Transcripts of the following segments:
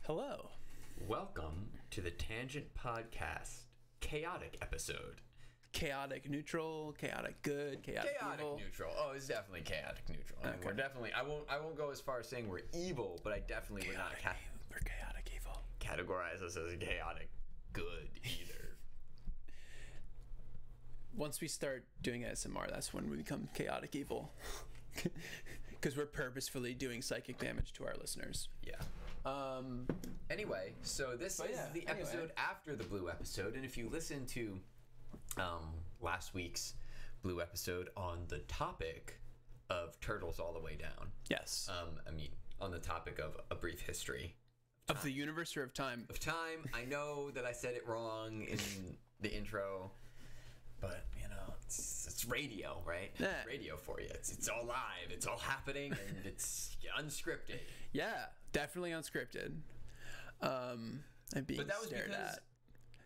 Hello. Welcome to the Tangent Podcast chaotic episode. Chaotic neutral, chaotic good, chaotic evil. Neutral. Oh, it's definitely chaotic neutral. I mean, we're definitely. I won't go as far as saying we're evil, but I definitely would not We're chaotic evil. categorize us as chaotic good either. Once we start doing ASMR, that's when we become chaotic evil. Because we're purposefully doing psychic damage to our listeners. Yeah. Anyway, so this is the episode after the blue episode, and if you listen to last week's blue episode on the topic of turtles all the way down. Yes. I mean, on the topic of a brief history. Of the universe or of time? Of time. I know that I said it wrong in the intro. But, you know, it's radio, right? Yeah. It's radio for you. It's all live. It's all happening, and it's unscripted. Yeah, definitely unscripted. And being stared at.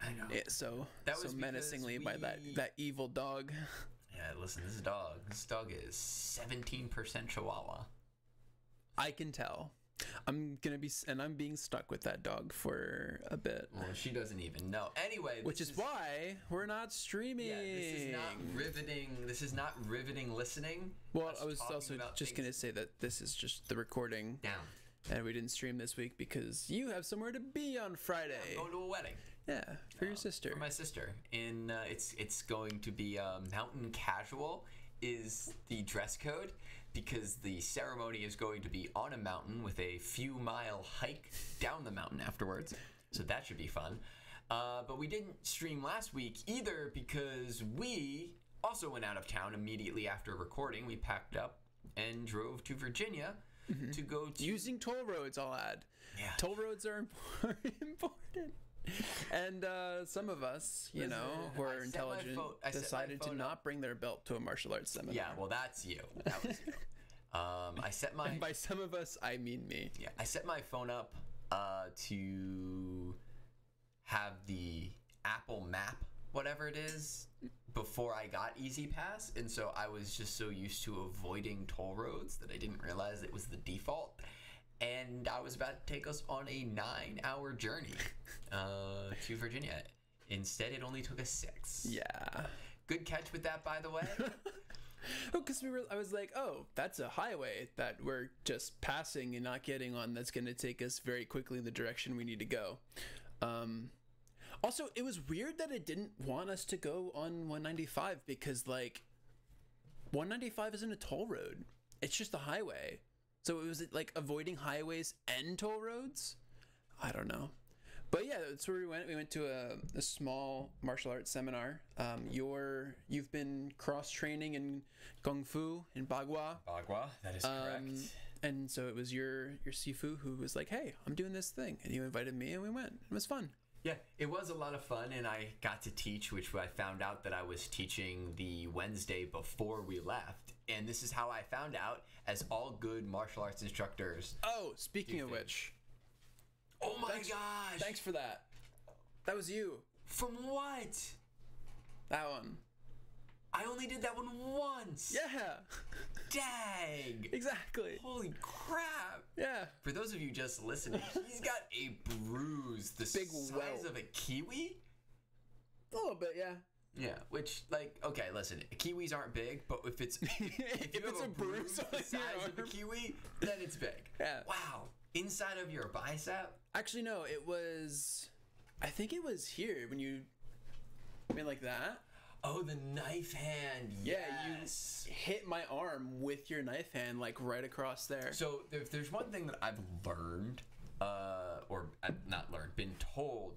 I know. So menacingly by that evil dog. Yeah, listen, this dog is 17% Chihuahua. I can tell. I'm being stuck with that dog for a bit. Well, she doesn't even know. Anyway, which is why we're not streaming. Yeah, this is not riveting. This is not riveting listening. Well, I was also just going to say that this is just the recording. Down. And we didn't stream this week because you have somewhere to be on Friday. I'm going to a wedding. Yeah, for your sister. For my sister. It's going to be mountain casual is the dress code, because the ceremony is going to be on a mountain with a few mile hike down the mountain afterwards. So that should be fun. But we didn't stream last week either because we also went out of town immediately after recording. We packed up and drove to Virginia to go to... Using toll roads, I'll add. Yeah. Toll roads are important. And some of us, who are intelligent, decided to not bring their belt to a martial arts seminar. Yeah, well, that's you. That was you. I set my... And by some of us, I mean me. Yeah, I set my phone up to have the Apple Map, whatever it is, before I got Easy Pass, and so I was just so used to avoiding toll roads that I didn't realize it was the default. And I was about to take us on a 9-hour journey to Virginia. Instead, it only took us 6. Yeah. Good catch with that, by the way. Oh, because I was like, oh, that's a highway that we're just passing and not getting on. That's going to take us very quickly in the direction we need to go. Also, it was weird that it didn't want us to go on 195 because, 195 isn't a toll road. It's just a highway. So it was avoiding highways and toll roads? I don't know. But yeah, that's where we went. We went to a small martial arts seminar. You've been cross-training in Kung Fu in Bagua. Bagua, that is correct. And so it was your Sifu who was like, hey, I'm doing this thing. And you invited me and we went. It was fun. Yeah, it was a lot of fun, and I got to teach, which I found out that I was teaching the Wednesday before we left. And this is how I found out, as all good martial arts instructors. Oh, speaking of which. Oh my gosh! Thanks for that. That was you. From what? That one. I only did that one once. Yeah. Dang. Exactly. Holy crap. Yeah. For those of you just listening, he's got a bruise the size of a kiwi. A little bit, yeah. Yeah, which, okay, listen, kiwis aren't big, but if it's a bruise the size of a kiwi, then it's big. Yeah. Wow. Inside of your bicep? Actually, no, I think it was here when you made like that. Oh, the knife hand. Yes. Yeah, you hit my arm with your knife hand, right across there. So if there's one thing that I've learned, or not learned, been told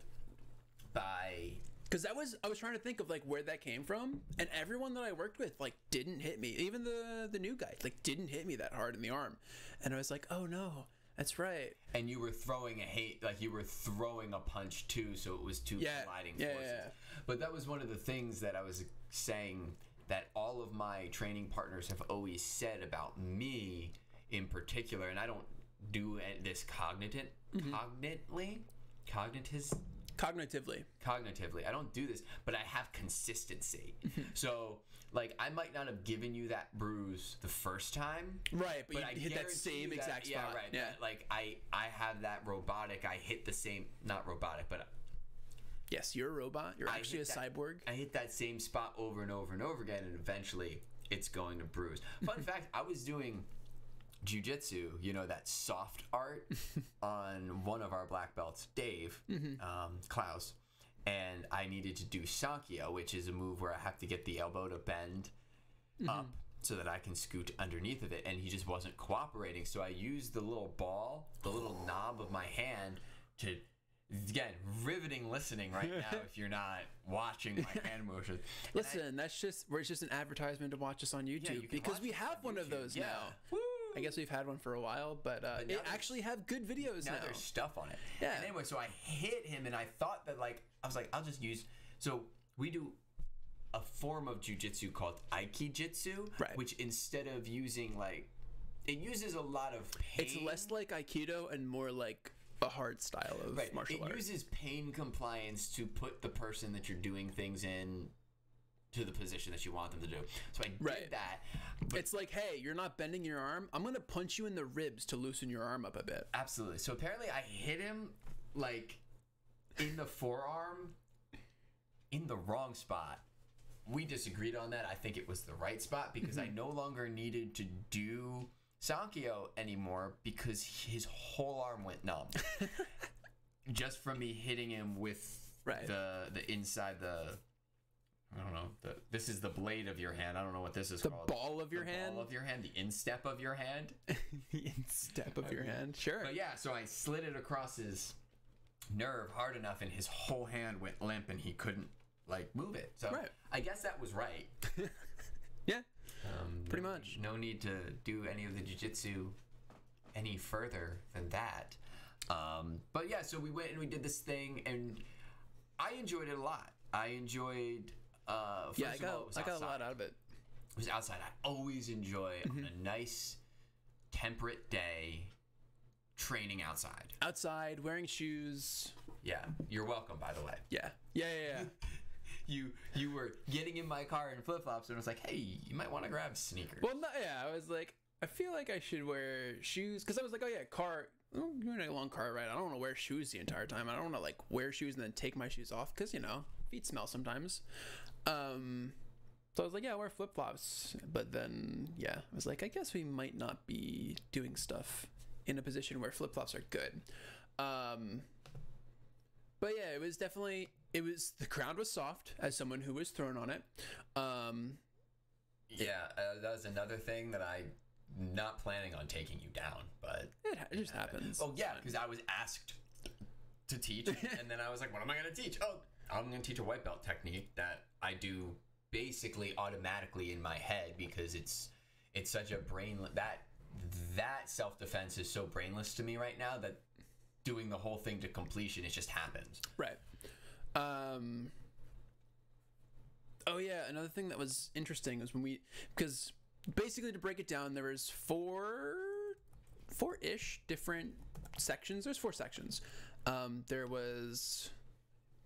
by... Because I was trying to think of where that came from, and everyone that I worked with didn't hit me. Even the new guy didn't hit me that hard in the arm, and I was like, oh no, that's right. And you were throwing you were throwing a punch too, so it was two colliding forces. Yeah. But that was one of the things that I was saying that all of my training partners have always said about me in particular, and I don't do this cognitively. Cognitively. I don't do this, but I have consistency. So like I might not have given you that bruise the first time, Right, but I you hit that guarantee same you exact spot. Yeah, right. Yeah. That, like I have that robotic. I hit the same, not robotic, but Yes, you're a robot. You're actually a cyborg. I hit that same spot over and over and over again, and eventually it's going to bruise. Fun fact: I was doing jiu-jitsu, you know, that soft art on one of our black belts, Dave Klaus, and I needed to do Sankyo, which is a move where I have to get the elbow to bend up so that I can scoot underneath of it, and he just wasn't cooperating. So I used the little ball, the little knob of my hand to, again, riveting listening right now if you're not watching my hand motion. Listen, that's just it's just an advertisement to watch us on YouTube, you can because watch we us have on one of YouTube. those Yeah. now. Woo! I guess we've had one for a while, but now it there's- actually have good videos now. Now there's stuff on it. Yeah. And anyway, so I hit him, and I thought that, like, I was like, I'll just use. So we do a form of jujitsu called aikijitsu, Right. which instead of using like, it uses a lot of pain. It's less like Aikido and more like a hard style of Right. martial art. It uses pain compliance to put the person that you're doing things in to the position that you want them to do. So I did that. But It's like, hey, you're not bending your arm. I'm gonna punch you in the ribs to loosen your arm up a bit. absolutely. So apparently I hit him like in the forearm in the wrong spot. We disagreed on that. I think it was the right spot because I no longer needed to do Sankyo anymore because his whole arm went numb. Just from me hitting him with the inside the, I don't know, this is the blade of your hand. I don't know what this is called. The ball of your hand? The ball of your hand, the instep of your hand. The instep of your hand. Sure. But yeah, so I slid it across his nerve hard enough and his whole hand went limp and he couldn't like move it. So I guess that was right. Yeah. Pretty much. No need to do any of the jiu-jitsu any further than that. But yeah, so we went and we did this thing and I enjoyed it a lot. I enjoyed I got a lot out of it. It was outside. I always enjoy on a nice temperate day training outside. Outside, wearing shoes. Yeah, you're welcome, by the way. Yeah. You were getting in my car in flip-flops and I was like, hey, you might want to grab sneakers. Well, no, I was like, I feel like I should wear shoes because I was like, oh yeah, you're in a long car ride. I don't want to wear shoes the entire time. I don't want to like wear shoes and then take my shoes off because feet smell sometimes. So I was like, yeah, I wear flip-flops. But then, I was like, I guess we might not be doing stuff in a position where flip-flops are good. But yeah, it was definitely, the ground was soft as someone who was thrown on it. That was another thing that I'm not planning on taking you down, but it just happens. Oh yeah, because I was asked to teach, and then I was like, what am I going to teach? Oh, I'm going to teach a white belt technique that I do basically automatically in my head because it's such a that self-defense is so brainless to me right now that doing the whole thing to completion, it just happens. Right. Oh yeah, another thing that was interesting was because basically to break it down, there was four-ish different sections. There's 4 sections. There was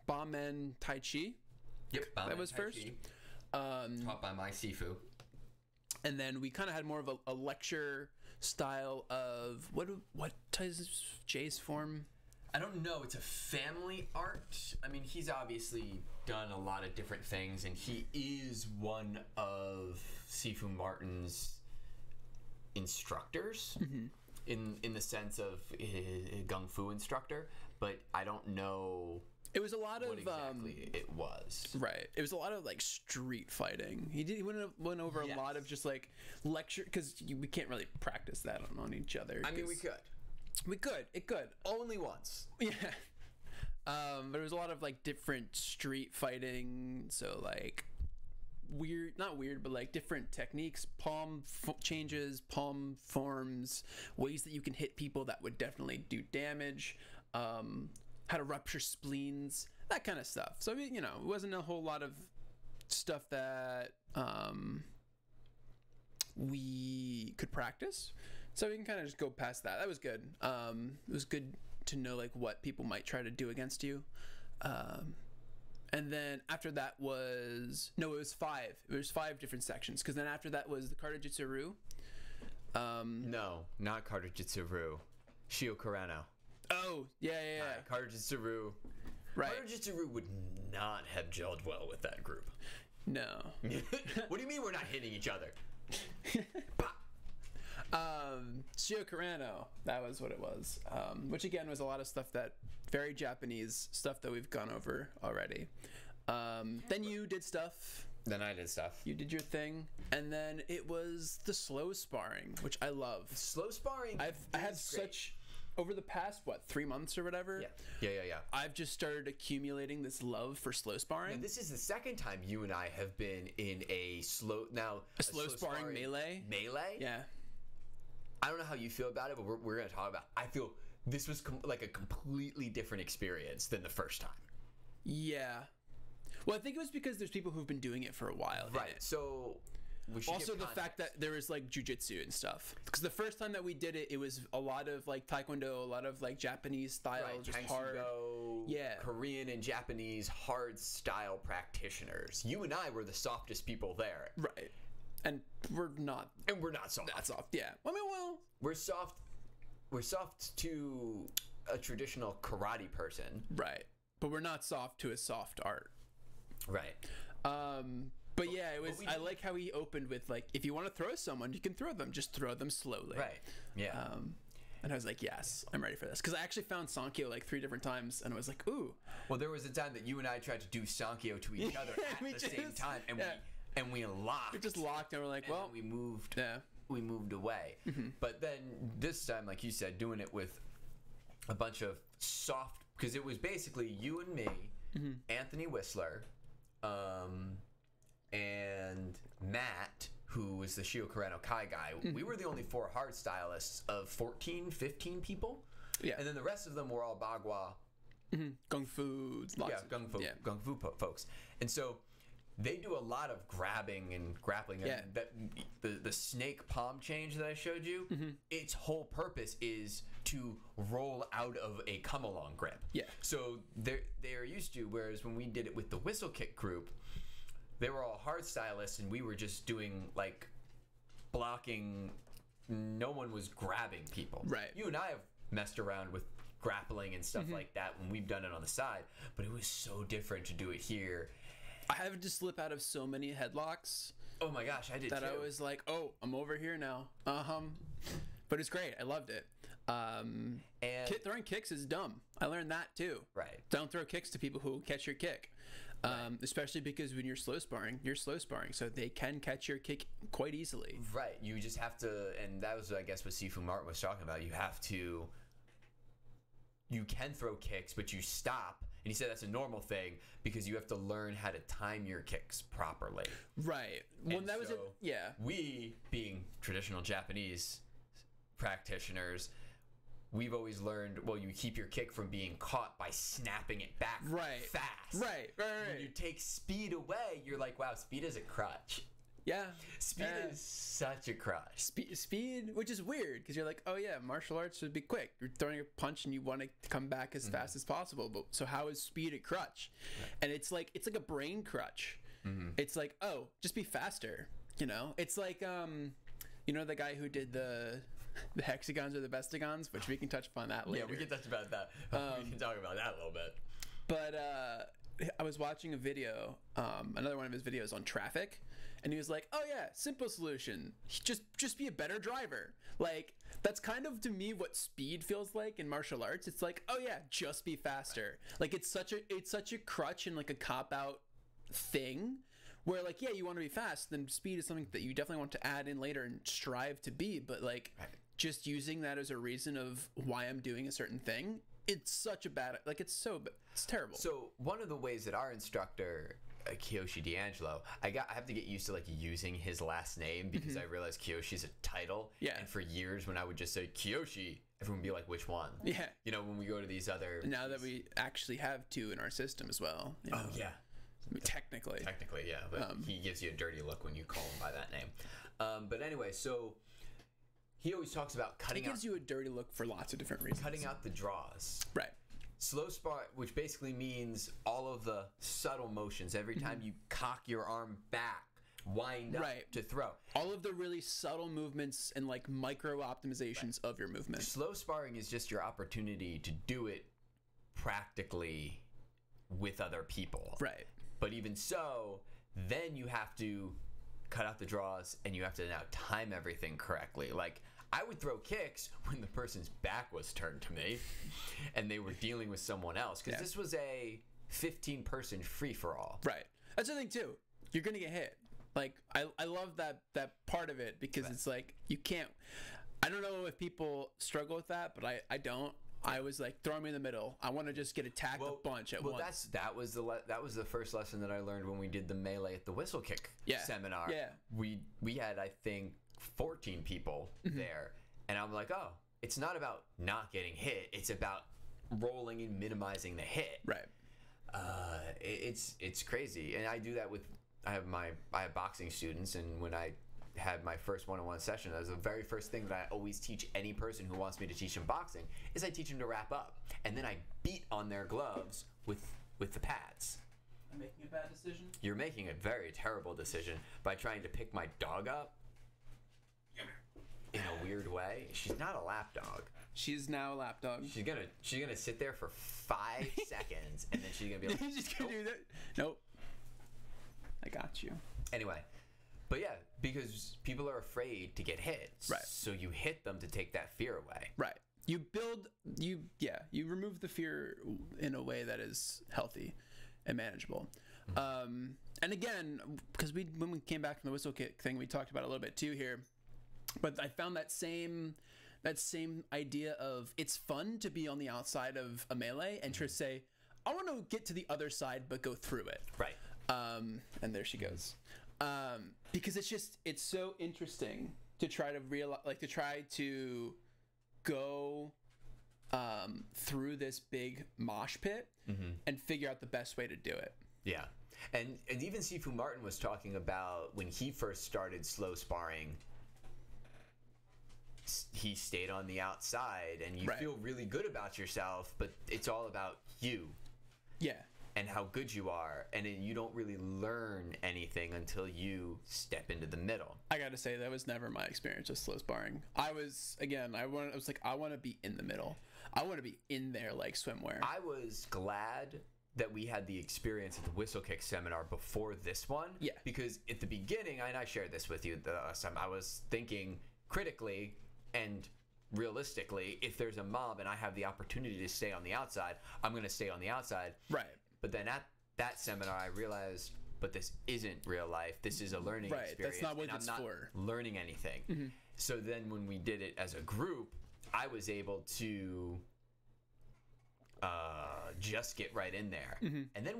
Bamente Tai Chi. Yep, that was first. Taught by my Sifu. And then we kind of had more of a lecture style of what is Jay's form? I don't know. It's a family art. I mean, he's obviously done a lot of different things, and he is one of Sifu Martin's instructors in the sense of a gung fu instructor. But I don't know. It was a lot of exactly it was. Right. It was a lot of like street fighting. He went over a lot of just like lecture because we can't really practice that on each other. I mean, we could. It could. Only once. Yeah. But it was a lot of like different street fighting. So like not weird, but like different techniques, palm changes, palm forms, ways that you can hit people that would definitely do damage. How to rupture spleens, that kind of stuff. So, it wasn't a whole lot of stuff that we could practice. So we can kind of just go past that. That was good. It was good to know like what people might try to do against you. And then after that was it was 5. It was 5 different sections because then after that was the Kartajitsu-Ryu. No, not Kartajitsu-Ryu. Shio Karano. Oh, yeah. Kartajitsu-Ryu. Right. Kartajitsu-Ryu would not have gelled well with that group. No. What do you mean we're not hitting each other? Shio Karano, that was what it was. Which again was a lot of stuff that very Japanese stuff that we've gone over already. Then you did stuff. Then I did stuff. You did your thing, and then it was the slow sparring, which I love. Slow sparring. I had such over the past 3 months or whatever. Yeah. I've just started accumulating this love for slow sparring. Now, this is the second time you and I have been in a slow sparring melee. Yeah. I don't know how you feel about it, but we're going to talk about. I feel this was like a completely different experience than the first time. Yeah. Well, I think it was because there's people who've been doing it for a while. Right. So we should also the fact that there was like jujitsu and stuff. Because the first time that we did it, it was a lot of like taekwondo, a lot of like Japanese style, just hard. Yeah. Korean and Japanese hard style practitioners. You and I were the softest people there. Right. And we're not soft. That soft. Yeah. I mean, well, we're soft to a traditional karate person. Right. But we're not soft to a soft art. Right. But yeah, it was. I like how he opened with like, if you want to throw someone, you can throw them. Just throw them slowly. Right. Yeah. And I was like, yes, I'm ready for this. Because I actually found Sankyo like 3 different times, and I was like, ooh. Well, there was a time that you and I tried to do Sankyo to each other at the same time, and we locked. We just locked, and we're like, well, we moved. Yeah. We moved away. But then this time, like you said, doing it with a bunch of soft, because it was basically you and me, Anthony Whistler, and Matt, who was the Shio Karano Kai guy. We were the only 4 hard stylists of 14, 15 people. Yeah. And then the rest of them were all Bagua. Kung Fu. Kung Fu folks. And so they do a lot of grabbing and grappling. Yeah. And the snake palm change that I showed you, its whole purpose is to roll out of a come-along grip. Yeah. So they are used to, whereas when we did it with the whistle kick group, they were all hard stylists, and we were just doing like blocking. No one was grabbing people. Right. You and I have messed around with grappling and stuff like that when we've done it on the side, but it was so different to do it here. I had to slip out of so many headlocks. Oh my gosh, I did that too. I was like, oh, I'm over here now. But it's great. I loved it. And throwing kicks is dumb. I learned that too. Right. Don't throw kicks to people who will catch your kick. Especially because when you're slow sparring, so they can catch your kick quite easily. Right. You just have to, and that was, I guess, what Sifu Martin was talking about. You can throw kicks, but you stop. And he said that's a normal thing because you have to learn how to time your kicks properly. Right. Well, and that was it. Yeah. We, being traditional Japanese practitioners, we've always learned, well, you keep your kick from being caught by snapping it back fast. Right. When you take speed away, you're like, wow, speed is a crutch. Yeah. Speed is such a crutch. Speed, which is weird, because you're like, oh yeah, martial arts should be quick. You're throwing a punch and you want to come back as fast as possible. But so how is speed a crutch? Right. And it's like a brain crutch. It's like, oh, just be faster. You know? It's like you know the guy who did the hexagons or the bestigons, which we can touch upon that later. Yeah, we can touch about that. We can talk about that a little bit. But I was watching a video, another one of his videos on traffic, and he was like, oh yeah, simple solution, just be a better driver. Like, that's kind of to me what speed feels like in martial arts. It's like, oh yeah, just be faster. Like, it's such a crutch and like a cop-out thing where, like, yeah, you want to be fast, then speed is something that you definitely want to add in later and strive to be, but like just using that as a reason of why I'm doing a certain thing, it's such a bad, like, it's terrible. So one of the ways that our instructor, Kiyoshi D'Angelo, I have to get used to like using his last name because I realized Kiyoshi's a title. Yeah. And for years when I would just say Kiyoshi, everyone would be like, which one? Yeah. You know, when we go to these other... Now that we actually have 2 in our system as well. You know? Oh, yeah. I mean, technically, yeah. But he gives you a dirty look when you call him by that name. But anyway, so he always talks about cutting out... He gives you a dirty look for lots of different reasons. Cutting out the draws. Right. slow spar, which basically means all of the subtle motions. Every time you cock your arm back, wind up to throw. All of the really subtle movements and like micro optimizations of your movement. Slow sparring is just your opportunity to do it practically with other people. Right. But even so, then you have to cut out the draws and you have to now time everything correctly. Like, I would throw kicks when the person's back was turned to me and they were dealing with someone else, because this was a 15-person free-for-all. Right. That's the thing too. You're gonna get hit. Like, I love that part of it, because it's like, you can't. I don't know if people struggle with that, but I don't. I was like, throw me in the middle. I want to just get attacked a bunch at once. That was the first lesson that I learned when we did the melee at the whistle kick seminar. Yeah. We had, I think, 14 people there, and I'm like, oh, it's not about not getting hit. It's about rolling and minimizing the hit. Right. It's crazy, and I do that with. I have boxing students, and when I had my first one-on-one session, that was the very first thing that I always teach any person who wants me to teach them boxing, is I teach them to wrap up, and then I beat on their gloves with the pads. I'm making a bad decision? You're making a very terrible decision by trying to pick my dog up in a weird way. She's not a lap dog. She's now a lap dog. She's gonna sit there for 5 seconds, and then she's gonna be like, You're just gonna do that? Nope. I got you. Anyway, but yeah, because people are afraid to get hit. Right. So you hit them to take that fear away. Right. You remove the fear in a way that is healthy and manageable. And again, because when we came back from the whistle kick thing, we talked about it a little bit too here. But I found that same idea of, it's fun to be on the outside of a melee and to say, I want to get to the other side but go through it. Right. And there she goes. Because it's so interesting to try to go through this big mosh pit and figure out the best way to do it. Yeah. And even Sifu Martin was talking about when he first started slow sparring, he stayed on the outside, and you feel really good about yourself, but it's all about you. Yeah. And how good you are, and then you don't really learn anything until you step into the middle. I gotta say, that was never my experience with slow sparring. I was like, I want to be in the middle. I want to be in there like swimwear. I was glad that we had the experience at the whistle kick seminar before this one. Yeah. Because at the beginning, and I shared this with you the last time, I was thinking critically and realistically, if there's a mob and I have the opportunity to stay on the outside, I'm going to stay on the outside. Right. But then at that seminar, I realized, but this isn't real life. This is a learning experience. Right, that's not what it's for. I'm not learning anything. So then when we did it as a group, I was able to just get right in there. And then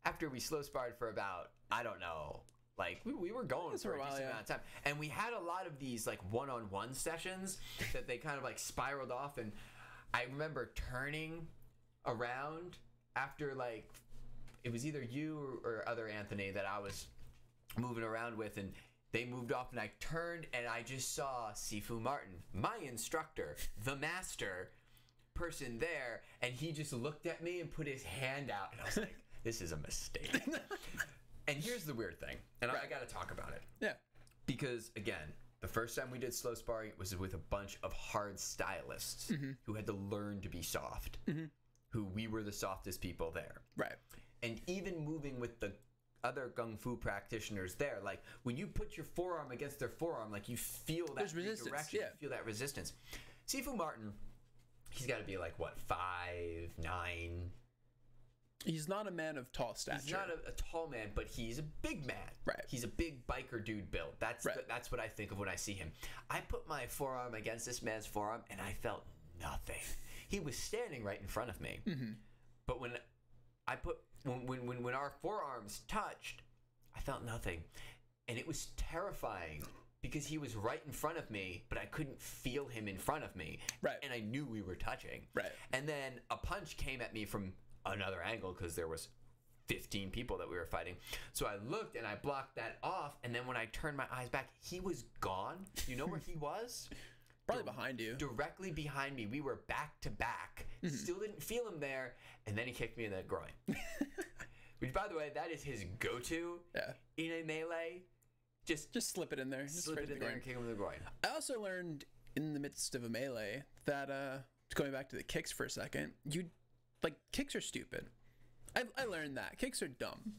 after we slow sparred for about, I don't know, like we were going for a decent amount of time. And we had a lot of these like one-on-one sessions that they kind of like spiraled off. And I remember turning around after, like, it was either you or other Anthony that I was moving around with, and they moved off, and I turned and I just saw Sifu Martin, my instructor, the master person there, and he just looked at me and put his hand out, and I was like, this is a mistake. And here's the weird thing, and I gotta talk about it. Yeah. Because, again, the first time we did slow sparring, it was with a bunch of hard stylists who had to learn to be soft. Who we were the softest people there. Right. And even moving with the other Kung Fu practitioners there, like when you put your forearm against their forearm, like you feel that redirection, you feel that resistance. Sifu Martin, he's got to be like, what, 5'9"? He's not a man of tall stature. He's not a tall man, but he's a big man. Right. He's a big biker dude build. That's what I think of when I see him. I put my forearm against this man's forearm, and I felt nothing. He was standing right in front of me. But when our forearms touched, I felt nothing. And it was terrifying because he was right in front of me, but I couldn't feel him in front of me. Right. And I knew we were touching. Right. And then a punch came at me from another angle because there was 15 people that we were fighting. So I looked and I blocked that off. And then when I turned my eyes back, he was gone. You know where he was? Probably behind you. Directly behind me. We were back to back Still didn't feel him there, and then he kicked me in the groin. Which, by the way, that is his go-to in a melee. Just slip it in there. Just slip it in there and kick him in the groin. I also learned in the midst of a melee that, going back to the kicks for a second, kicks are stupid. I learned that. Kicks are dumb.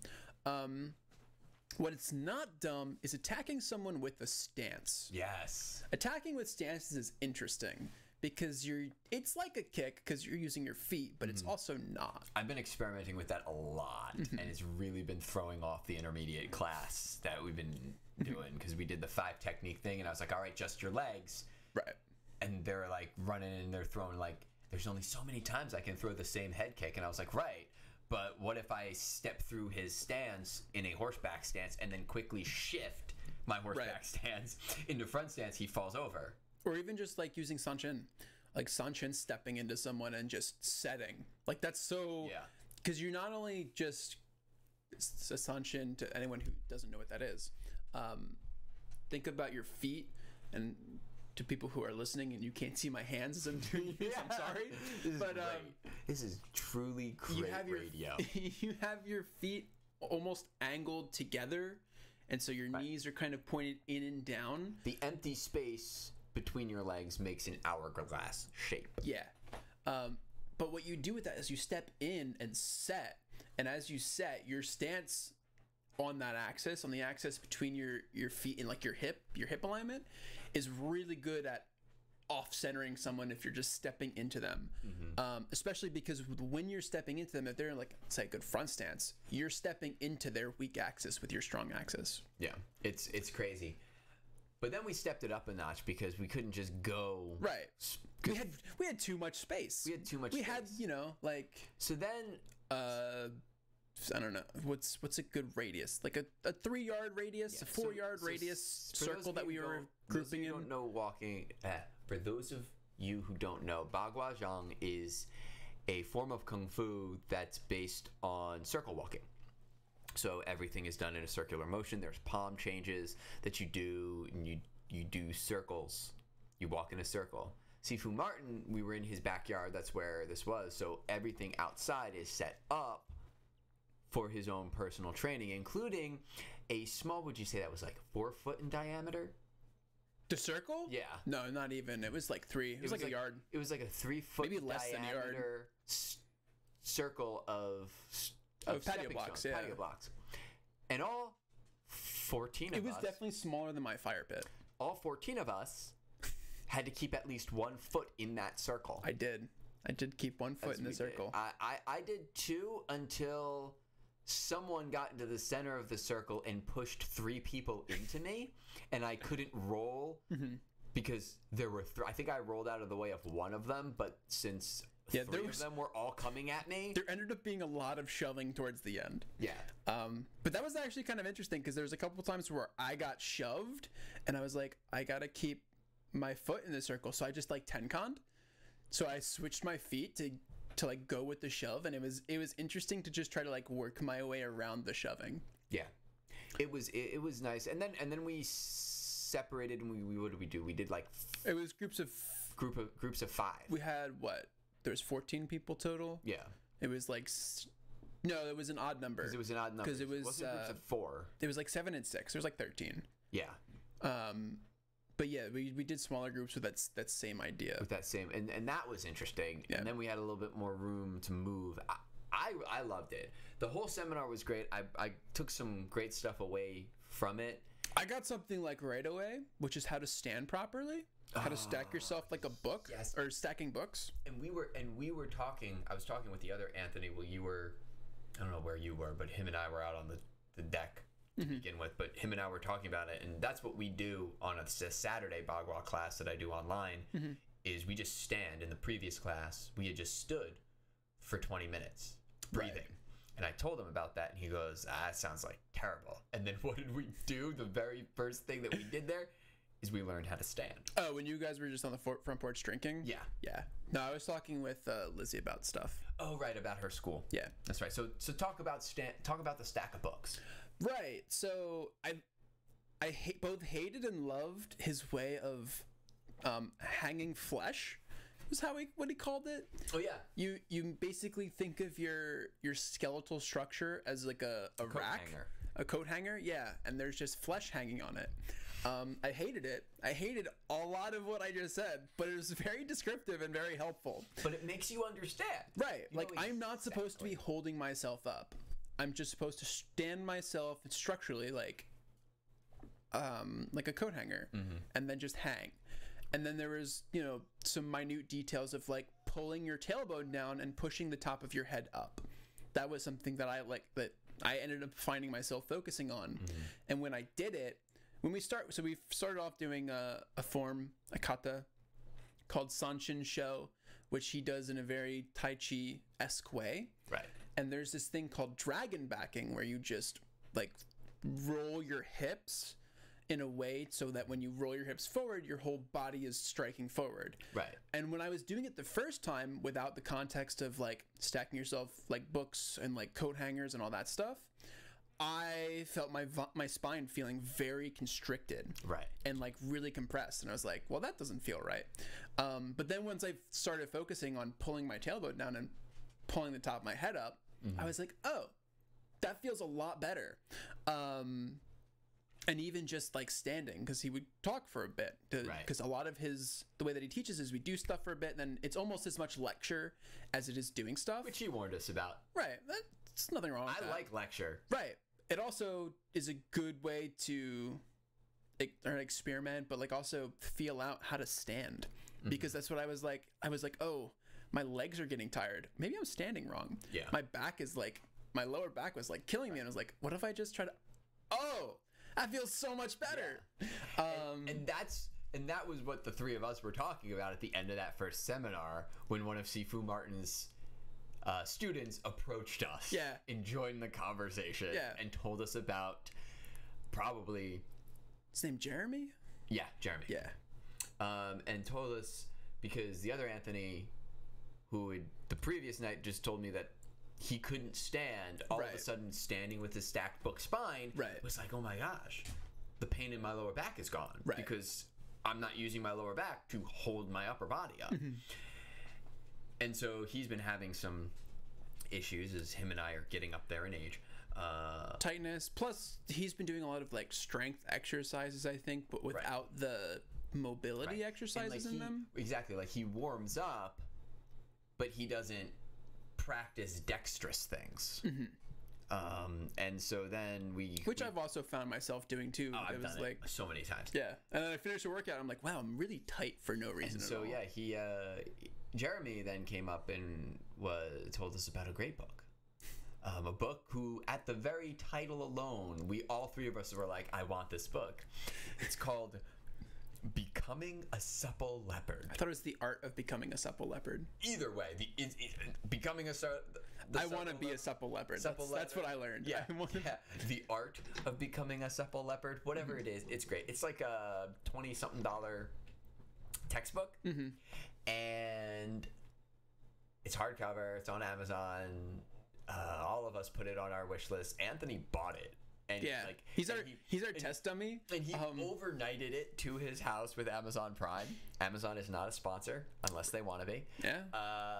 What it's not dumb is attacking someone with a stance. Yes. Attacking with stances is interesting because it's like a kick because you're using your feet, but it's also not. I've been experimenting with that a lot, and it's really been throwing off the intermediate class that we've been doing because we did the 5 technique thing, and I was like, all right, just your legs. Right. And they're like running and they're throwing there's only so many times I can throw the same head kick, and I was like, right. But what if I step through his stance in a horseback stance and then quickly shift my horseback stance into front stance? He falls over. Or even just using Sanchin. Like Sanchin stepping into someone and just setting. That's so... Yeah. Because you're not only just... A Sanchin, to anyone who doesn't know what that is, think about your feet, and to people who are listening and you can't see my hands as I'm doing this, I'm sorry. This is truly great radio. You have your feet almost angled together, and so your knees are kind of pointed in and down. The empty space between your legs makes an hourglass shape. Yeah. But what you do with that is you step in and set, and as you set, your stance on that axis, on the axis between your feet and your hip alignment, is really good at off-centering someone if you're just stepping into them. Especially because when you're stepping into them, if they're in say a good front stance, you're stepping into their weak axis with your strong axis. Yeah, it's crazy. But then we stepped it up a notch because we couldn't just go right. We had too much space. We had So then I don't know what's a good radius, a 3-yard radius, a 4-yard radius circle that we were grouping in. Don't know walking. For those of you who don't know, Bagua Zhang is a form of kung fu that's based on circle walking. So everything is done in a circular motion. There's palm changes that you do, and you do circles. You walk in a circle. Sifu Martin, we were in his backyard. That's where this was. So everything outside is set up for his own personal training, including a small, would you say that was 4 foot in diameter? The circle? Yeah. No, not even. It was 3. It was a yard. It was a 3 foot maybe less than a yard circle of patio blocks. Yeah. Patio blocks. And all 14 of us. It was definitely smaller than my fire pit. All 14 of us had to keep at least 1 foot in that circle. I did keep 1 foot in the circle. I did 2 until someone got into the center of the circle and pushed 3 people into me, and I couldn't roll because there were I think I rolled out of the way of one of them, but since 3 of them were all coming at me, there ended up being a lot of shoving towards the end. Yeah. But that was actually kind of interesting because there was a couple times where I got shoved and I was like, I gotta keep my foot in the circle, so I just 10-conned. So I switched my feet to go with the shove, and it was interesting to just try to work my way around the shoving. Yeah, it was nice, and then we separated, and we what did we do? We did it was groups of 5. We had there was 14 people total. Yeah, it was no, it was an odd number. Because it was an odd number. Because it was groups of 4. It was 7 and 6. There was 13. Yeah. But yeah, we did smaller groups with that same idea. With that same, and that was interesting. Yeah. And then we had a little bit more room to move. I loved it. The whole seminar was great. I took some great stuff away from it. I got something right away, which is how to stand properly, how to stack yourself like a book, or stacking books. And we were talking. I was talking with the other Anthony. Well, you were, I don't know where you were, but him and I were out on the deck to begin with, but him and I were talking about it, and that's what we do on a Saturday Bagua class that I do online, is we just stand. In the previous class, we had just stood for 20 minutes, breathing. Right. And I told him about that, and he goes, that sounds terrible. And then what did we do? The very first thing that we did there is we learned how to stand. Oh, when you guys were just on the front porch drinking? Yeah. Yeah. No, I was talking with Lizzie about stuff. Oh, right, about her school. Yeah. That's right. So talk about the stack of books. Right. So I both hated and loved his way of hanging flesh, was what he called it. Oh yeah. You basically think of your skeletal structure as like a rack, hanger. a coat hanger. Yeah, and there's just flesh hanging on it. I hated it. I hated a lot of what I just said, but it was very descriptive and very helpful. But it makes you understand. Right. You Like, know I'm not supposed to be holding myself up. I'm just supposed to stand myself structurally like a coat hanger, and then just hang. And then there was, some minute details of like pulling your tailbone down and pushing the top of your head up. That was something that I ended up finding myself focusing on. And when I did it, we started off doing a form, a kata, called Sanshin Sho, which he does in a very Tai Chi-esque way. Right. And there's this thing called dragon backing, where you just like roll your hips in a way so that when you roll your hips forward, your whole body is striking forward. Right. And when I was doing it the first time without the context of like stacking yourself like books and like coat hangers and all that stuff, I felt my spine feeling very constricted, Right. and like really compressed, and I was like, well, that doesn't feel right. But then once I started focusing on pulling my tailbone down and pulling the top of my head up, I was like, oh, that feels a lot better. And even just like standing, because he would talk for a bit, because a lot of the way that he teaches is we do stuff for a bit, and then it's almost as much lecture as it is doing stuff, Which he warned us about. right? That's nothing wrong with that. I like lecture. Right. It also is a good way to experiment, but like also feel out how to stand, because that's what I was like, oh, my legs are getting tired. Maybe I'm standing wrong. Yeah. My lower back was like killing me, and I was like, what if I just try to, oh, that feels so much better. Yeah. And that was what the three of us were talking about at the end of that first seminar, when one of Sifu Martin's students approached us, and joined the conversation, and told us about probably his name Jeremy. Jeremy. And told us, because the other Anthony, who had the previous night just told me that he couldn't stand, all of a sudden standing with his stacked book spine, was like, oh my gosh, the pain in my lower back is gone, because I'm not using my lower back to hold my upper body up. And so he's been having some issues as him and I are getting up there in age. Tightness. Plus, he's been doing a lot of like strength exercises, I think, but without the mobility exercises in them. Exactly. Like, he warms up, but he doesn't practice dexterous things. And so then which I've also found myself doing too. I've done it so many times. Yeah. And then I finished a workout, I'm like, wow, I'm really tight for no reason. And so Jeremy then came up and told us about a great book. A book who, at the very title alone, all three of us were like, I want this book. It's called Becoming a Supple Leopard. I thought it was The Art of Becoming a Supple Leopard. Either way, becoming a I want to be a supple leopard. That's what I learned. Yeah. The Art of Becoming a Supple Leopard. Whatever it is, it's great. It's like a $20-something textbook. And it's hardcover. It's on Amazon. All of us put it on our wish list. Anthony bought it. And he's our test dummy. And he overnighted it to his house with Amazon Prime. Amazon is not a sponsor unless they want to be. Yeah.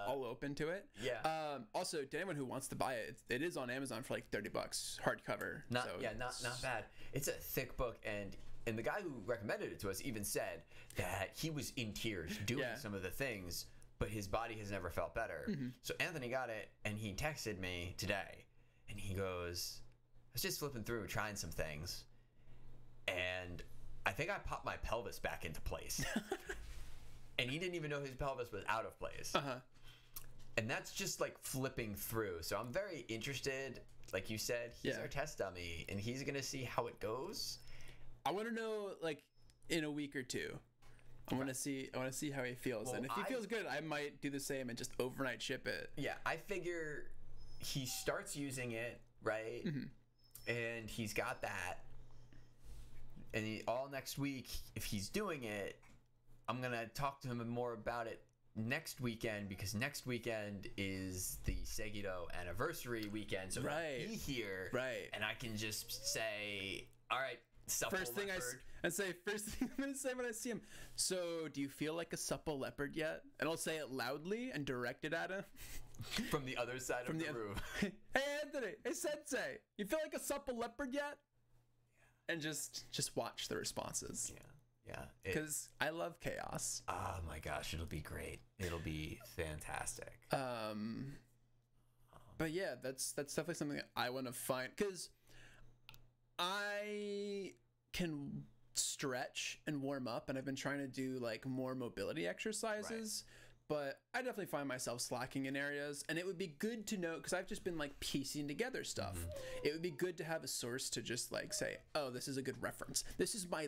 All open to it. Yeah. Also, to anyone who wants to buy it, it is on Amazon for like $30 hardcover. Not bad. It's a thick book, and the guy who recommended it to us even said that he was in tears doing some of the things, but his body has never felt better. So Anthony got it, and he texted me today, and he goes, I was just flipping through trying some things, and I think I popped my pelvis back into place. And he didn't even know his pelvis was out of place. And that's just like flipping through. So I'm very interested. Like you said, he's our test dummy, and he's gonna see how it goes. I want to know, like, in a week or two. I want to see how he feels, and if he feels good, I might do the same and just overnight ship it. Yeah, I figure he starts using it, right? And he's got that, and all next week, if he's doing it, I'm gonna talk to him more about it next weekend, because next weekend is the Segido anniversary weekend, so he'll be here, and I can just say, all right, Supple First thing Leopard. first thing I'm gonna say when I see him. So, do you feel like a supple leopard yet? And I'll say it loudly and direct it at him. From the other side of the room. Hey Anthony, hey Sensei, you feel like a supple leopard yet? And just watch the responses. Yeah. Because I love chaos. Oh my gosh, it'll be great. It'll be fantastic. But yeah, that's definitely something that I want to find, because I can stretch and warm up, and I've been trying to do like more mobility exercises, but I definitely find myself slacking in areas, and it would be good to know, because I've just been like piecing together stuff. It would be good to have a source to just like say, oh, this is a good reference. This is my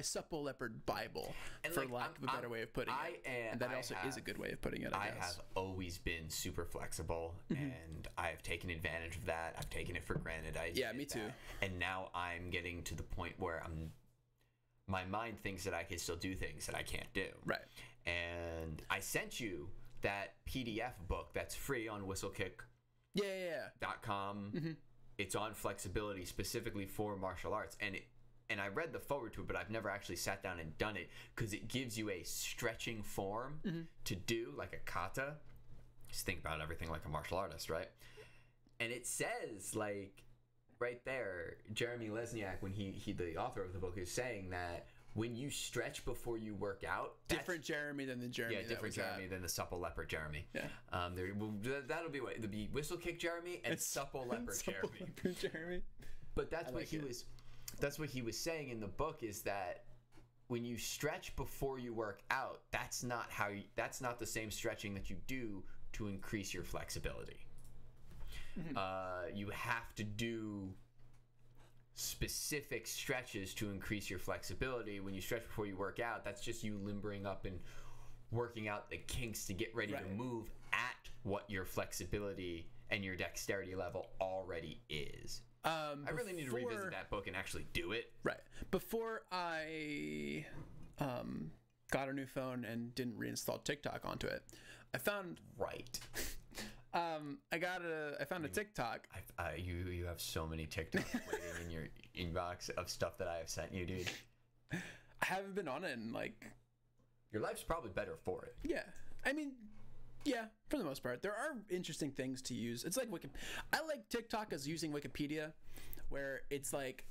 supple leopard Bible, and for lack of a better way of putting it. And that also is a good way of putting it, I guess. I have always been super flexible, and I've taken advantage of that. I've taken it for granted. Me too. And now I'm getting to the point where my mind thinks that I can still do things that I can't do. Right. And I sent you that PDF book that's free on whistlekick.com. It's on flexibility specifically for martial arts, and I read the forward to it, but I've never actually sat down and done it, because it gives you a stretching form to do, like a kata. Just think about everything like a martial artist, right? And it says, like, right there, Jeremy Lesniak, when he the author of the book, is saying that when you stretch before you work out, different Jeremy than the Jeremy. Yeah, different Jeremy than the Supple Leopard Jeremy. Yeah. That'll be what it'll be: Whistle Kick Jeremy and Supple Leopard Jeremy. But that's what he was. That's what he was saying in the book, is that when you stretch before you work out, that's not the same stretching that you do to increase your flexibility. You have to do specific stretches to increase your flexibility. When you stretch before you work out, that's just you limbering up and working out the kinks to get ready to move at what your flexibility and your dexterity level already is. I really need to revisit that book and actually do it. Right. Before I got a new phone and didn't reinstall TikTok onto it, I found I found a TikTok. You have so many TikToks waiting in your inbox of stuff that I have sent you, dude. I haven't been on it in like... Your life's probably better for it. Yeah. I mean, yeah, for the most part. There are interesting things to use. It's like I like TikTok as using Wikipedia, where it's like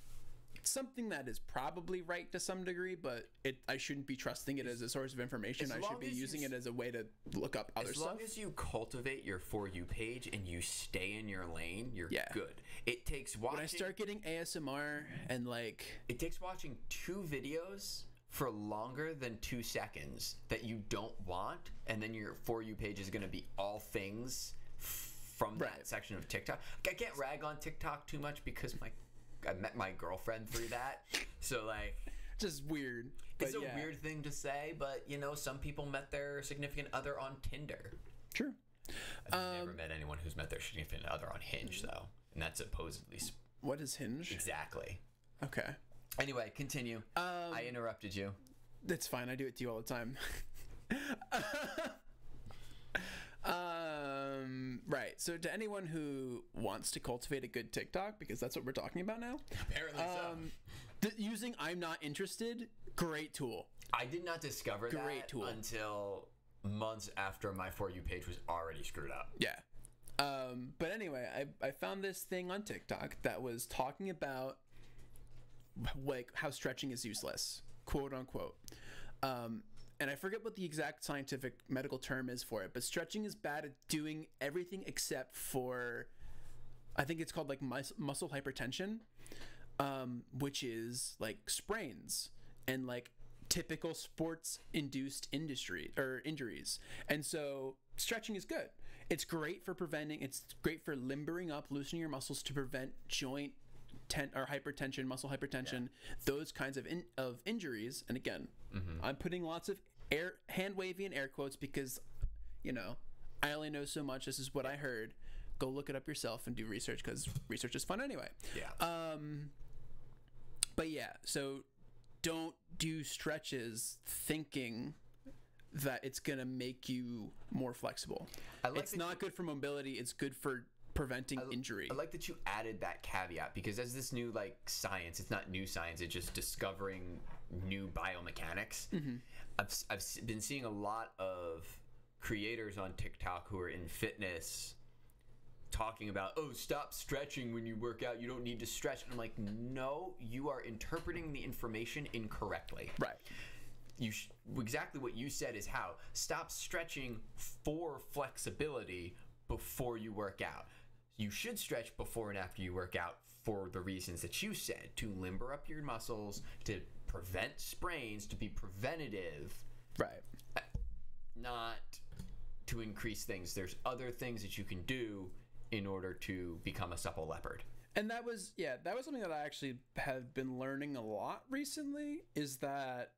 something that is probably right to some degree, but I shouldn't be trusting it as a source of information. I should be using it as a way to look up other stuff. As long as you cultivate your For You page and you stay in your lane, you're good. It takes watching... When I start getting ASMR and like... It takes watching 2 videos for longer than 2 seconds that you don't want, and then your For You page is going to be all things from that section of TikTok. I can't rag on TikTok too much because I met my girlfriend through that, so like, just weird. It's a weird thing to say, but you know, some people met their significant other on Tinder. True. I've never met anyone who's met their significant other on Hinge, though, and that's supposedly. What is Hinge? Exactly. Okay. Anyway, continue. I interrupted you. That's fine. I do it to you all the time. Right. So to anyone who wants to cultivate a good TikTok, because that's what we're talking about now. Apparently so. Using I'm not interested, great tool. I did not discover that until months after my For You page was already screwed up. Yeah. But anyway, I found this thing on TikTok that was talking about like how stretching is useless, quote unquote. And I forget what the exact scientific medical term is for it, but stretching is bad at doing everything except for, I think it's called like muscle hypertension, which is like sprains and like typical sports induced injuries. And so stretching is good. It's great for it's great for limbering up, loosening your muscles to prevent joint or hypertension, muscle hypertension, those kinds of injuries. And again, I'm putting lots of hand wavy and air quotes because, you know, I only know so much. This is what I heard. Go look it up yourself and do research, because research is fun anyway. Yeah. But yeah, so don't do stretches thinking that it's gonna make you more flexible. It's not good for mobility. It's good for preventing injury. I like that you added that caveat, because as this new like science, it's not new science, it's just discovering new biomechanics. I've been seeing a lot of creators on TikTok who are in fitness talking about, oh, stop stretching when you work out, you don't need to stretch. And I'm like, no, you are interpreting the information incorrectly. Right. Exactly what you said is how. Stop stretching for flexibility before you work out. You should stretch before and after you work out for the reasons that you said, to limber up your muscles, to prevent sprains, to be preventative. Right. Not to increase things. There's other things that you can do in order to become a supple leopard. And that was something that I actually have been learning a lot recently, is that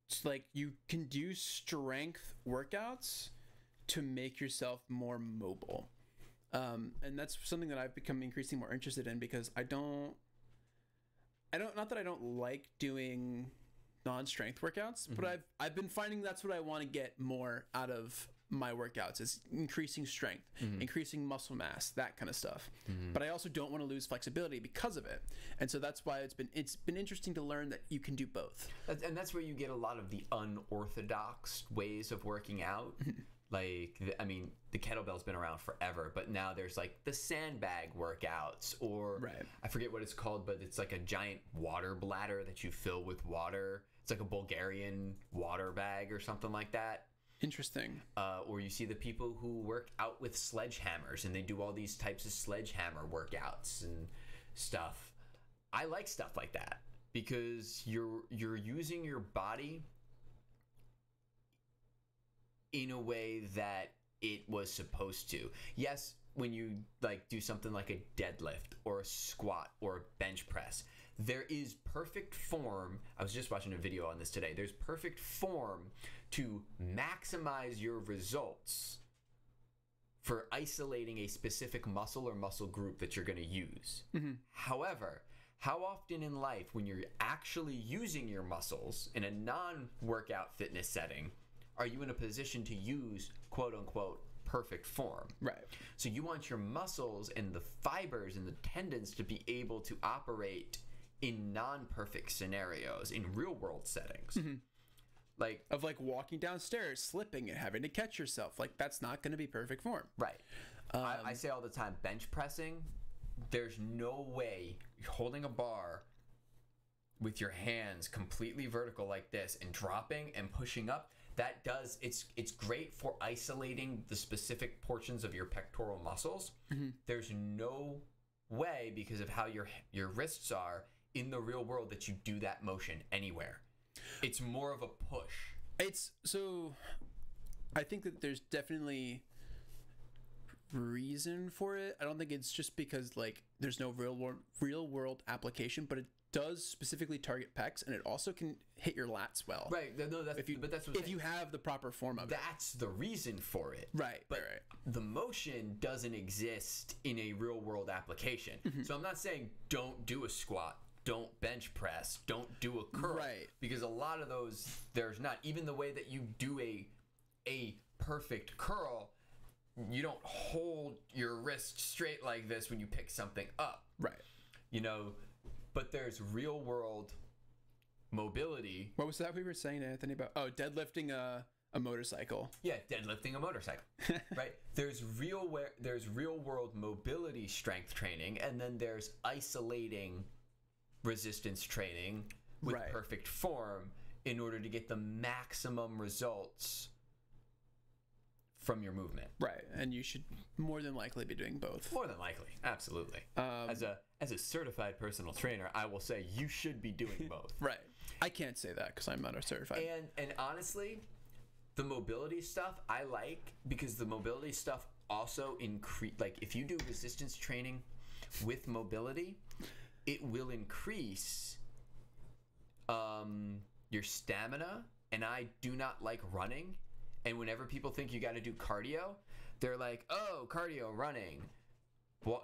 it's like you can do strength workouts to make yourself more mobile. And that's something that I've become increasingly more interested in, because I don't not that I don't like doing non-strength workouts, but I've been finding that's what I want to get more out of my workouts, is increasing strength, increasing muscle mass, that kind of stuff. But I also don't want to lose flexibility because of it. And so that's why it's been interesting to learn that you can do both. And that's where you get a lot of the unorthodox ways of working out. Like, I mean, the kettlebell's been around forever, but now there's like the sandbag workouts, or I forget what it's called, but it's like a giant water bladder that you fill with water. It's like a Bulgarian water bag or something like that. Interesting. Or you see the people who work out with sledgehammers, and they do all these types of sledgehammer workouts and stuff. I like stuff like that, because you're using your body in a way that it was supposed to. Yes, when you like do something like a deadlift or a squat or a bench press, there is perfect form. I was just watching a video on this today. There's perfect form to maximize your results for isolating a specific muscle or muscle group that you're going to use. However, how often in life, when you're actually using your muscles in a non-workout fitness setting, are you in a position to use quote-unquote perfect form? Right. So you want your muscles and the fibers and the tendons to be able to operate in non-perfect scenarios, in real-world settings. Like walking downstairs, slipping and having to catch yourself. Like, that's not going to be perfect form. Right. I say all the time, bench pressing, there's no way you're holding a bar with your hands completely vertical like this and dropping and pushing up. That does, it's great for isolating the specific portions of your pectoral muscles. There's no way, because of how your wrists are in the real world, that you do that motion anywhere. It's more of a push. I think that there's definitely reason for it. I don't think it's just because like there's no real world application, but it does specifically target pecs, and it also can hit your lats well. Right. No, that's if you have the proper form of it. That's the reason for it. Right. But right. the motion doesn't exist in a real world application. So I'm not saying don't do a squat, don't bench press, don't do a curl. Right. Because a lot of those, there's not. Even the way that you do a perfect curl, you don't hold your wrist straight like this when you pick something up. Right. You know, but there's real world mobility. What was that we were saying, Anthony, about? Oh, deadlifting a motorcycle. Yeah, deadlifting a motorcycle. Right? There's real world mobility strength training, and then there's isolating resistance training with perfect form in order to get the maximum results from your movement. Right. And you should more than likely be doing both. More than likely. Absolutely. As a certified personal trainer, I will say you should be doing both. Right. I can't say that because I'm not a certified. And honestly, the mobility stuff I like, because the mobility stuff also increase, like if you do resistance training with mobility, it will increase your stamina. And I do not like running. And whenever people think you got to do cardio, they're like, oh, cardio, running,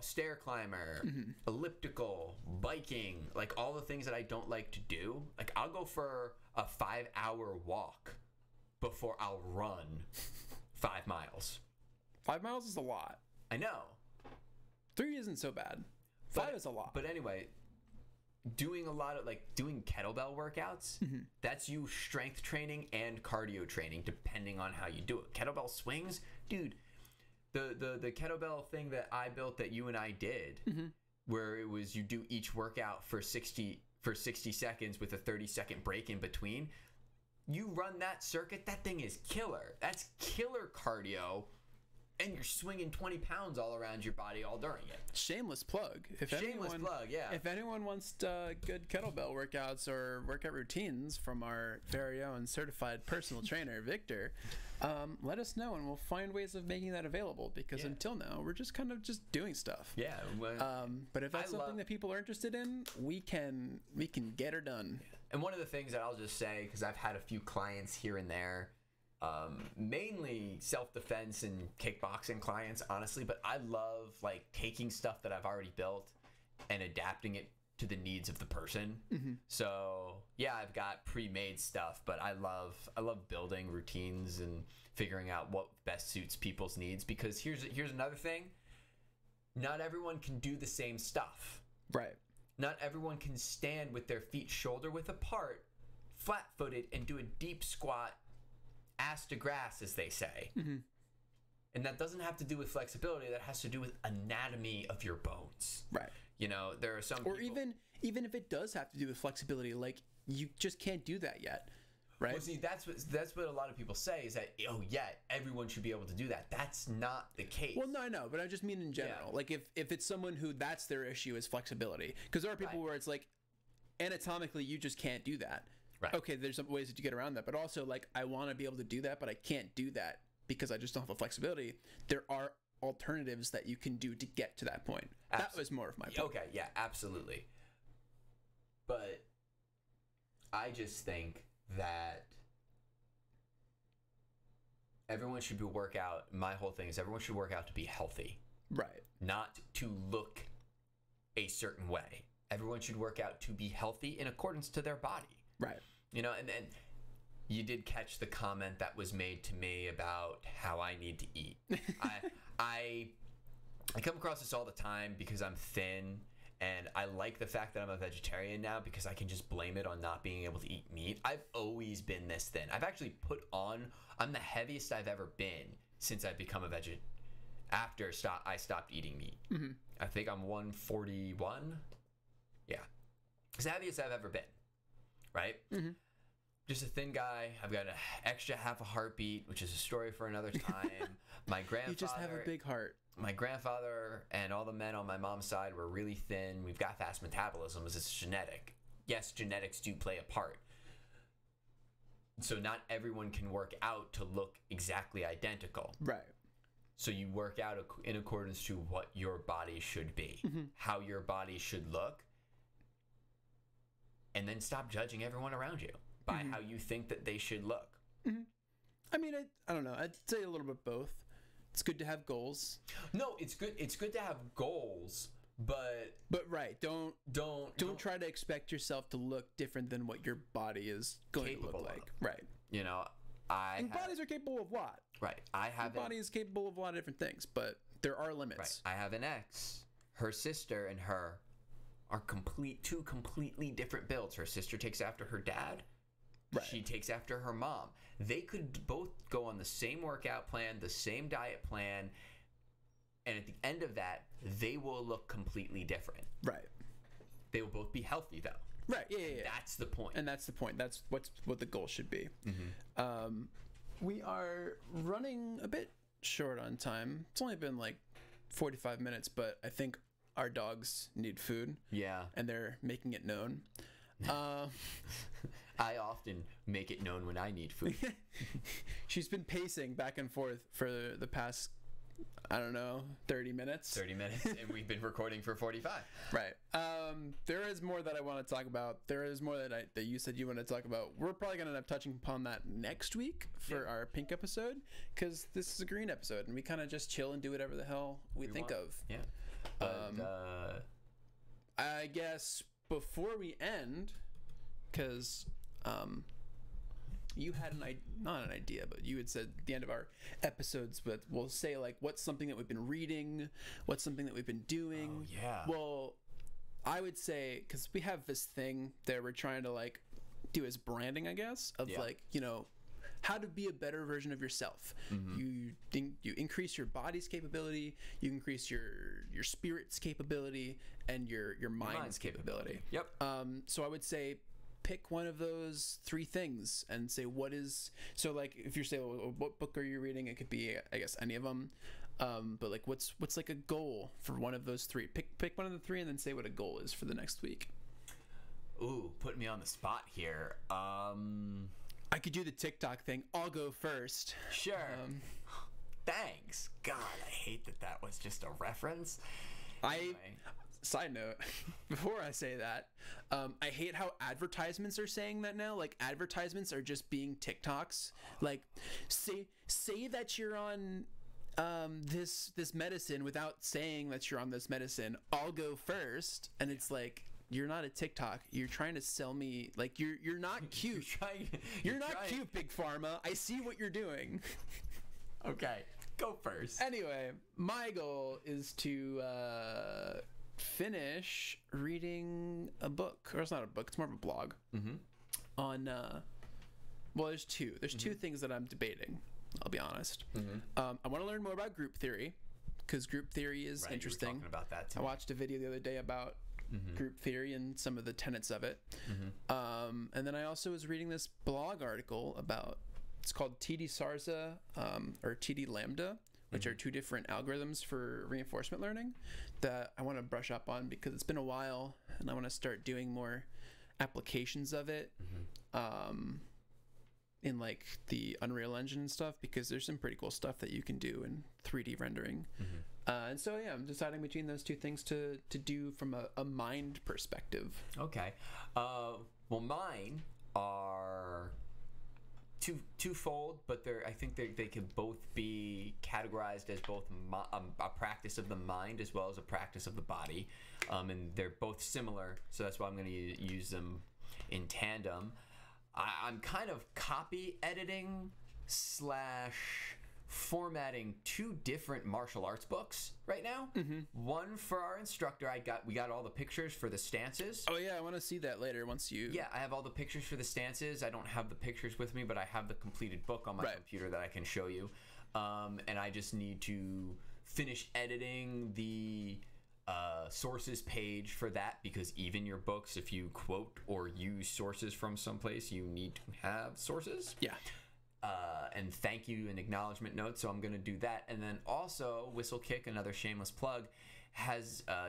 stair climber, elliptical, biking, like all the things that I don't like to do. Like I'll go for a 5-hour walk before I'll run 5 miles. 5 miles is a lot. I know. 3 isn't so bad. 5 is a lot. But anyway, doing a lot of doing kettlebell workouts, that's you strength training and cardio training depending on how you do it. Kettlebell swings, dude, the kettlebell thing that I built that you and I did, where it was you do each workout for 60 seconds with a 30-second break in between. You run that circuit, that thing is killer. That's killer cardio. And you're swinging 20 pounds all around your body all during it. Shameless plug. Shameless plug, yeah. If anyone wants good kettlebell workouts or workout routines from our very own certified personal trainer, Victor, let us know and we'll find ways of making that available, because until now, we're just kind of just doing stuff. Yeah. But if that's something that people are interested in, we can get her done. And one of the things that I'll just say, because I've had a few clients here and there, mainly self-defense and kickboxing clients, honestly, but I love taking stuff that I've already built and adapting it to the needs of the person. So yeah, I've got pre-made stuff, but I love building routines and figuring out what best suits people's needs, because here's another thing. Not everyone can do the same stuff. Right. Not everyone can stand with their feet shoulder width apart, flat-footed, and do a deep squat, ass to grass, as they say. And that doesn't have to do with flexibility. That has to do with anatomy of your bones. Right. There are some or people, even if it does have to do with flexibility, you just can't do that yet. Right. Well, see, that's what a lot of people say, is that, everyone should be able to do that. That's not the case. Well, no, I know, but I just mean in general. Yeah. If it's someone who that's their issue is flexibility, because there are people where it's anatomically you just can't do that. Right. Okay, there's some ways to get around that, but also I want to be able to do that, but I can't do that because I just don't have the flexibility. There are alternatives that you can do to get to that point. That was more of my point. Okay, yeah, absolutely. But I just think that everyone should work out. My whole thing is everyone should work out to be healthy. Right. Not to look a certain way. Everyone should work out to be healthy in accordance to their body. Right. And then you did catch the comment that was made to me about how I need to eat. I come across this all the time because I'm thin, and I like the fact that I'm a vegetarian now because I can just blame it on not being able to eat meat. I've always been this thin. I've actually I'm the heaviest I've ever been since I've become a vegetarian. After I stopped eating meat. I think I'm 141. Yeah. It's the heaviest I've ever been. Right? Just a thin guy. I've got an extra half a heartbeat, which is a story for another time. My grandfather. You just have a big heart. My grandfather and all the men on my mom's side were really thin. We've got fast metabolisms. It's genetic. Yes, genetics do play a part. So not everyone can work out to look exactly identical. Right. So you work out in accordance to what your body should be, how your body should look, and then stop judging everyone around you by how you think that they should look. I mean, I don't know. I'd say a little bit both. It's good to have goals. No, it's good. It's good to have goals, but right. Don't try to expect yourself to look different than what your body is going to look like. Right. Bodies are capable of what? Right. Your body is capable of a lot of different things, but there are limits. Right. I have an ex. Her sister and her are two completely different builds. Her sister takes after her dad. Right. She takes after her mom. They could both go on the same workout plan, the same diet plan, and at the end of that, they will look completely different. Right. They will both be healthy, though. Right. Yeah. That's the point. And that's the point. That's what the goal should be. We are running a bit short on time. It's only been 45 minutes, but I think our dogs need food. Yeah. And they're making it known. I often make it known when I need food. She's been pacing back and forth for the past, 30 minutes. 30 minutes, and we've been recording for 45. Right. There is more that I want to talk about. There is more that you said you want to talk about. We're probably going to end up touching upon that next week for our pink episode, because this is a green episode, and we kind of just chill and do whatever the hell we think of. Yeah. I guess before we end, because you had not an idea, but you had said at the end of our episodes, but we'll say like what's something that we've been reading, what's something that we've been doing. Oh, yeah. Well, I would say, because we have this thing that we're trying to like do as branding, I guess, of like, you know, how to be a better version of yourself. You increase your body's capability, you increase your spirit's capability, and your mind's capability. Yep. So I would say pick one of those three things and say what is, so like if you're saying, well, what book are you reading, it could be, I guess, any of them, but like what's like a goal for one of those three. Pick one of the three and then say what a goal is for the next week. Ooh, putting me on the spot here. I could do the TikTok thing. I'll go first. Sure. Thanks. God, I hate that was just a reference. Anyway. Side note, before I say that, I hate how advertisements are saying that now. Like, advertisements are just being TikToks. Like, say that you're on this medicine without saying that you're on this medicine. I'll go first, and it's like, you're not a TikTok. You're trying to sell me, like, you're not cute. You're not cute, Big Pharma. I see what you're doing. Okay, go first. Anyway, my goal is to finish reading a book, or it's not a book, it's more of a blog. On well, there's two things that I'm debating, I'll be honest. I want to learn more about group theory, because group theory is interesting. You were talking about that too. I watched a video the other day about group theory and some of the tenets of it. And then I also was reading this blog article about, it's called TD Sarza or TD Lambda, which are two different algorithms for reinforcement learning that I want to brush up on, because it's been a while and I want to start doing more applications of it in like the Unreal Engine and stuff, because there's some pretty cool stuff that you can do in 3D rendering. And so yeah, I'm deciding between those two things to do from a mind perspective. Okay. Well, mine are twofold, but I think they can both be categorized as both a practice of the mind as well as a practice of the body, and they're both similar, so that's why I'm going to use them in tandem. I'm kind of copy editing / formatting two different martial arts books right now. One for our instructor. We got all the pictures for the stances. Oh yeah, I want to see that later once you... Yeah, I have all the pictures for the stances. I don't have the pictures with me, but I have the completed book on my computer that I can show you. And I just need to finish editing the sources page for that, because even your books, if you quote or use sources from someplace, you need to have sources. Yeah. And thank you and acknowledgement notes, so I'm going to do that. And then also, Whistlekick, another shameless plug,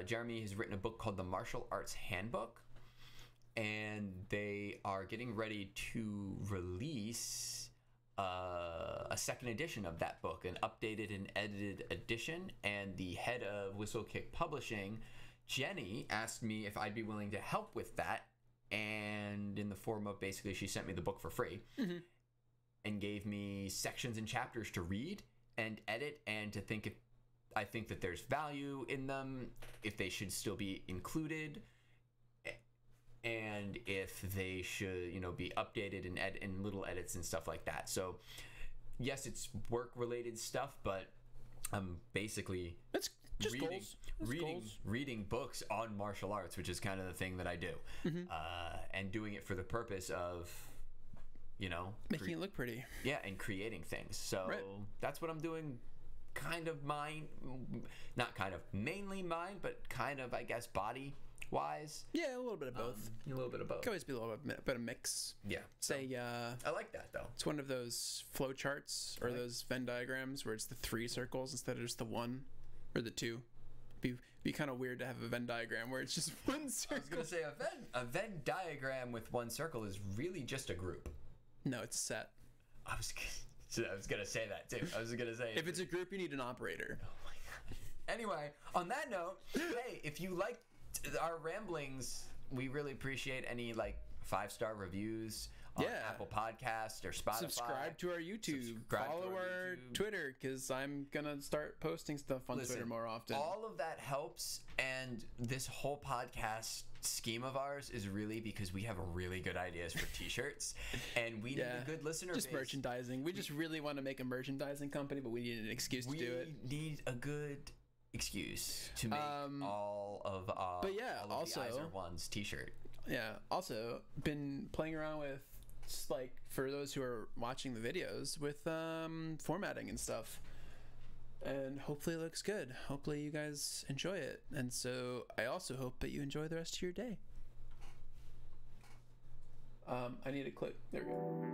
Jeremy has written a book called The Martial Arts Handbook, and they are getting ready to release a second edition of that book, an updated and edited edition. And the head of Whistlekick Publishing, Jenny, asked me if I'd be willing to help with that, and in the form of basically she sent me the book for free. And gave me sections and chapters to read and edit, and to think if I think that there's value in them, if they should still be included, and if they should, be updated and little edits and stuff like that. So yes, it's work-related stuff, but I'm basically it's just reading books on martial arts, which is kind of the thing that I do, and doing it for the purpose of making it look pretty. Yeah, and creating things. So that's what I'm doing. Kind of mainly mine, but kind of, I guess, body wise. Yeah, a little bit of both. A little bit of both. Could always be a little bit of mix. Yeah. Say, I like that though. It's one of those flow charts or those Venn diagrams where it's the 3 circles instead of just the 1 or the 2. Be kind of weird to have a Venn diagram where it's just one circle. I was gonna say a Venn diagram with one circle is really just a group. No, it's a set. I was gonna say that too. I was gonna say if it's a group, you need an operator. Oh my god. Anyway, on that note, hey, if you like our ramblings, we really appreciate any 5-star reviews on Yeah. Apple Podcast or Spotify. Subscribe to our YouTube. Subscribe Follow to our our YouTube. Twitter, because I'm gonna start posting stuff on Listen, Twitter more often. all of that helps, and this whole podcast scheme of ours is really because we have really good ideas for t-shirts, and we need a good listener just base. merchandising. We just really want to make a merchandising company, but we need an excuse to do it. We need a good excuse to make all of but yeah, all of also- the Eyes Are Ones t-shirt. Yeah. Also, been playing around with, just like, for those who are watching the videos, with formatting and stuff. And hopefully it looks good. Hopefully you guys enjoy it. And so I also hope that you enjoy the rest of your day. I need a clip. There we go.